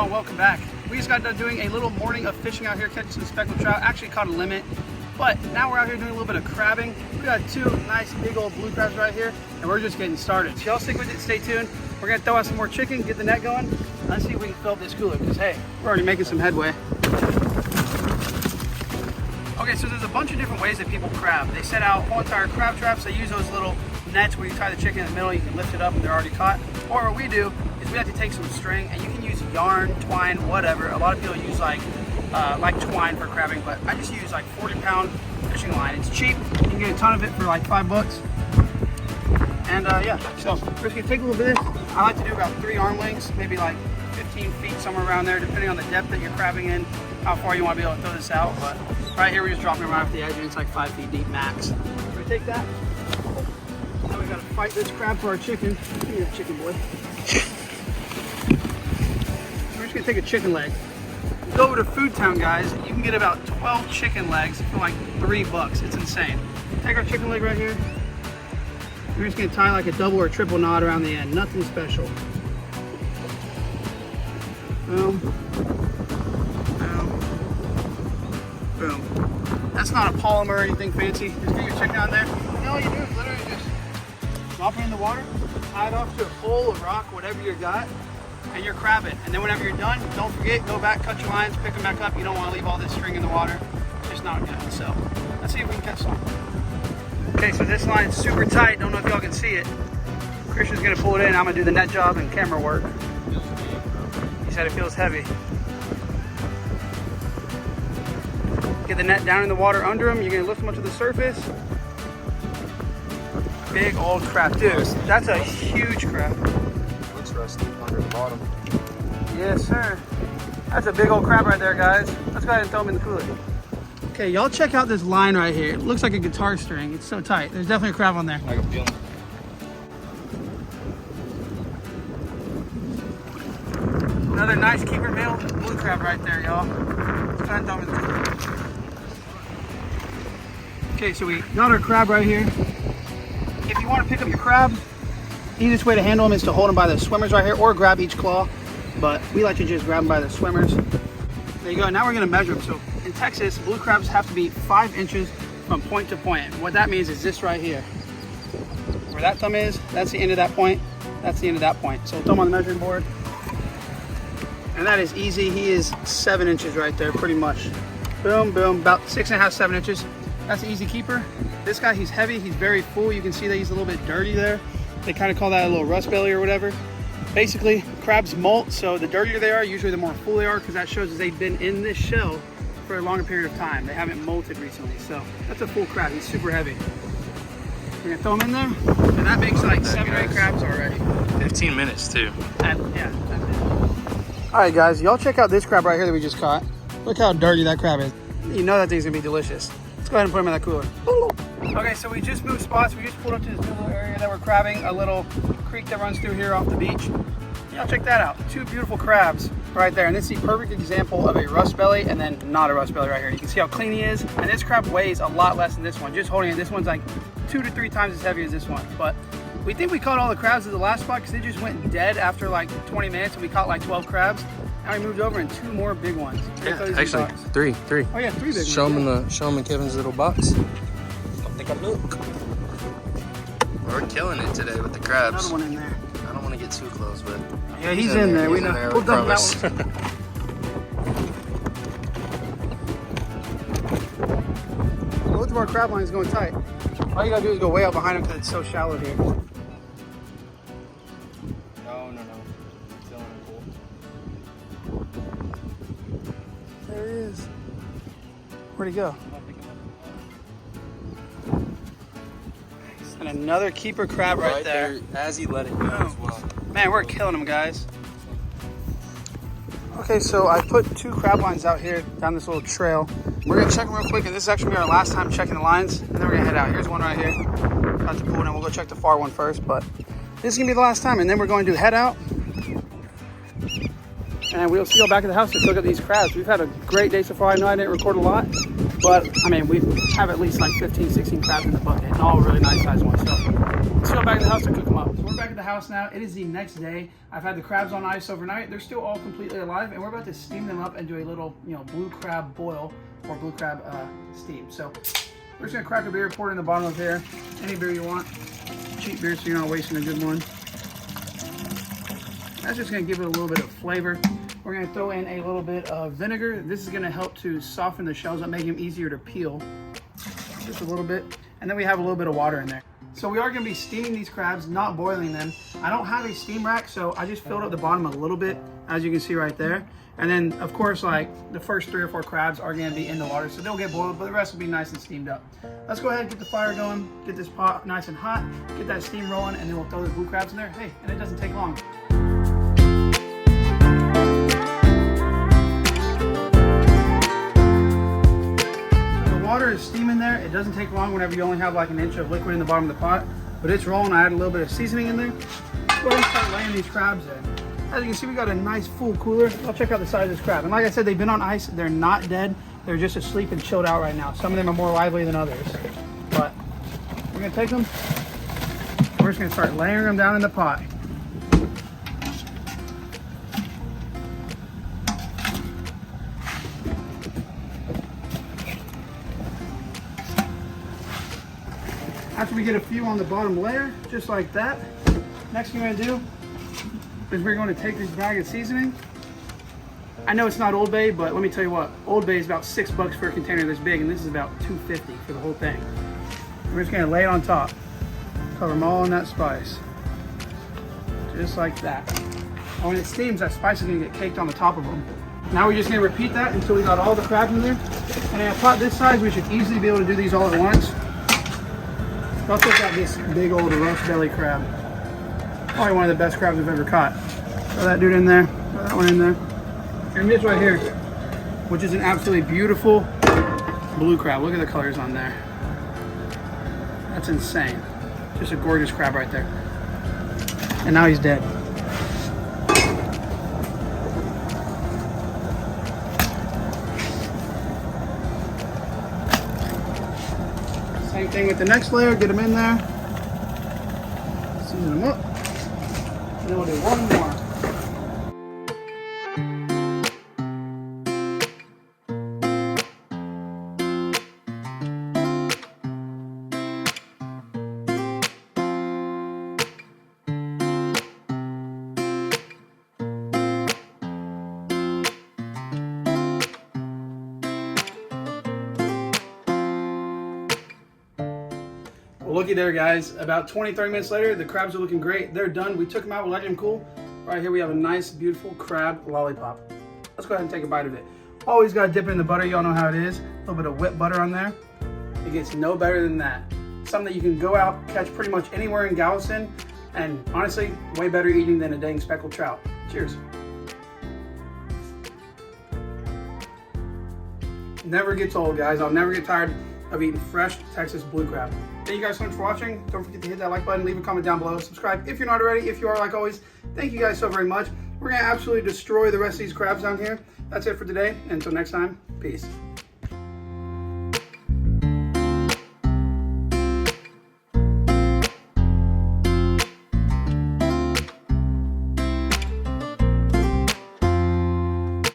y'all, welcome back. We just got done doing a little morning of fishing out here, catching some speckled trout. Actually caught a limit, but now we're out here doing a little bit of crabbing. We got two nice big old blue crabs right here, and we're just getting started. So y'all stick with it, stay tuned. We're gonna throw out some more chicken, get the net going. Let's see if we can fill up this cooler, because hey, we're already making some headway. Okay, so there's a bunch of different ways that people crab. They set out whole entire crab traps. They use those little nets where you tie the chicken in the middle, you can lift it up and they're already caught. Or what we do is we have to take some string, and you can use yarn, twine, whatever. A lot of people use like twine for crabbing, but I just use like 40-pound fishing line. It's cheap. You can get a ton of it for like $5. And yeah, so we're just gonna take a little bit of this. I like to do about 3 arm lengths, maybe like 15 feet, somewhere around there, depending on the depth that you're crabbing in, how far you want to be able to throw this out. But right here, we're just dropping it right off the edge, and it's like 5 feet deep max. So we take that. Now we gotta fight this crab for our chicken. Give me that chicken, boy. We're just gonna take a chicken leg. Go over to Food Town, guys. You can get about 12 chicken legs for like $3. It's insane. Take our chicken leg right here. We're just gonna tie like a double or triple knot around the end. Nothing special. Boom. Boom. Boom. That's not a polymer or anything fancy. Just get your chicken on there. And all you do is literally just drop it in the water, tie it off to a pole, a rock, whatever you got, and you're crabbing. And then whenever you're done, don't forget, go back, cut your lines, pick them back up. You don't want to leave all this string in the water. It's just not good. So let's see if we can catch some. Okay, so this line's super tight. Don't know if y'all can see it. Christian's gonna pull it in. I'm gonna do the net job and camera work. He said it feels heavy. Get the net down in the water under him. You're gonna lift him up to the surface. Big old crab, dude. That's a huge crab. Looks rusty under the bottom. Yes, sir. That's a big old crab right there, guys. Let's go ahead and throw him in the cooler. Okay, y'all check out this line right here. It looks like a guitar string. It's so tight. There's definitely a crab on there. I can feel it. Another nice keeper male blue crab right there, y'all. Let's go ahead and throw him in the cooler. Okay, so we got our crab right here. If you want to pick up your crab, easiest way to handle them is to hold them by the swimmers right here, or grab each claw. But we like to just grab them by the swimmers. There you go. Now we're going to measure them. So in Texas, blue crabs have to be 5 inches from point to point. What that means is this right here. Where that thumb is, that's the end of that point. That's the end of that point. So thumb on the measuring board. And that is easy. He is 7 inches right there, pretty much. Boom, boom, about 6.5, 7 inches. That's an easy keeper. This guy, he's heavy. He's very full. You can see that he's a little bit dirty there. They kind of call that a little rust belly or whatever. Basically, crabs molt, so the dirtier they are, usually the more full they are, because that shows that they've been in this shell for a longer period of time. They haven't molted recently, so that's a full crab. He's super heavy. We're gonna throw him in there, and that makes like 7 or 8 crabs already. 15 minutes too. Yeah. All right, guys, y'all check out this crab right here that we just caught. Look how dirty that crab is. You know that thing's gonna be delicious. Let's go ahead and put him in that cooler. Okay, so we just moved spots. We just pulled up to this new little area that we're crabbing, a little creek that runs through here off the beach. Y'all check that out. 2 beautiful crabs right there. And this is the perfect example of a rust belly and then not a rust belly right here. You can see how clean he is. And this crab weighs a lot less than this one. Just holding it, this one's like 2 to 3 times as heavy as this one. But we think we caught all the crabs at the last spot because they just went dead after like 20 minutes, and we caught like 12 crabs. Now we moved over and 2 more big ones. Yeah, actually, 3. Oh yeah, 3 big ones. Show them in Kevin's little box. Take a look. We're killing it today with the crabs. Another one in there. I don't want to get too close, but yeah, he's in there. We know. We'll dump that one. Both of our crab lines going tight. All you gotta do is go way out behind him because it's so shallow here. No. Feeling it cool. There he is. Where'd he go? And another keeper crab right there. As he let it go as well. Man, we're killing them, guys. Okay, so I put 2 crab lines out here down this little trail. We're gonna check them real quick, and this is actually gonna be our last time checking the lines, and then we're gonna head out. Here's one right here. About to pull it in. We'll go check the far one first, but this is gonna be the last time, and then we're going to head out. And we'll see you all back at the house to cook up these crabs. We've had a great day so far. I know I didn't record a lot, but I mean, we have at least like 15, 16 crabs in the bucket, and all really nice sized ones. So Let's go back to the house to cook them up. So we're back at the house now. It is the next day. I've had the crabs on ice overnight. They're still all completely alive, and we're about to steam them up and do a little, blue crab boil or blue crab steam. So we're just gonna crack a beer, pour it in the bottom of here. Any beer you want. Cheap beer so you're not wasting a good one. That's just gonna give it a little bit of flavor. We're gonna throw in a little bit of vinegar. This is gonna help to soften the shells up, make them easier to peel. Just a little bit. And then we have a little bit of water in there. So we are gonna be steaming these crabs, not boiling them. I don't have a steam rack, so I just filled up the bottom a little bit, as you can see right there. And then, of course, like the first 3 or 4 crabs are gonna be in the water, so they'll get boiled, but the rest will be nice and steamed up. Let's go ahead and get the fire going, get this pot nice and hot, get that steam rolling, and then we'll throw the blue crabs in there. Hey, and it doesn't take long. Water is steaming there. It doesn't take long whenever you only have like an inch of liquid in the bottom of the pot, but it's rolling. I add a little bit of seasoning in there. Let's go ahead and start laying these crabs in. As you can see, we got a nice full cooler. I'll check out the size of this crab. And like I said, they've been on ice. They're not dead. They're just asleep and chilled out right now. Some of them are more lively than others. But we're gonna take them. We're just gonna start layering them down in the pot. After we get a few on the bottom layer, just like that, next thing we're gonna do is we're gonna take this bag of seasoning. I know it's not Old Bay, but let me tell you what, Old Bay is about $6 for a container this big, and this is about $2.50 for the whole thing. We're just gonna lay it on top. Cover them all in that spice. Just like that. And when it steams, that spice is gonna get caked on the top of them. Now we're just gonna repeat that until we got all the crabs in there. And in a pot this size, we should easily be able to do these all at once. I'll take out this big old roast belly crab. Probably one of the best crabs we've ever caught. Throw that dude in there, throw that one in there. And this right here, which is an absolutely beautiful blue crab. Look at the colors on there. That's insane. Just a gorgeous crab right there. And now he's dead. Same thing with the next layer, get them in there, season them up, and then we'll do one more. Well, looky there, guys. About 20-30 minutes later, the crabs are looking great. They're done. We took them out. We let them cool. Right here, we have a nice, beautiful crab lollipop. Let's go ahead and take a bite of it. Always got to dip it in the butter. Y'all know how it is. A little bit of whipped butter on there. It gets no better than that. Something that you can go out, catch pretty much anywhere in Galveston, and honestly, way better eating than a dang speckled trout. Cheers. Never gets old, guys. I'll never get tired of eating fresh Texas blue crab. Thank you guys so much for watching. Don't forget to hit that like button, leave a comment down below, subscribe if you're not already. If you are, like always, thank you guys so very much. We're gonna absolutely destroy the rest of these crabs down here. That's it for today. Until next time, peace.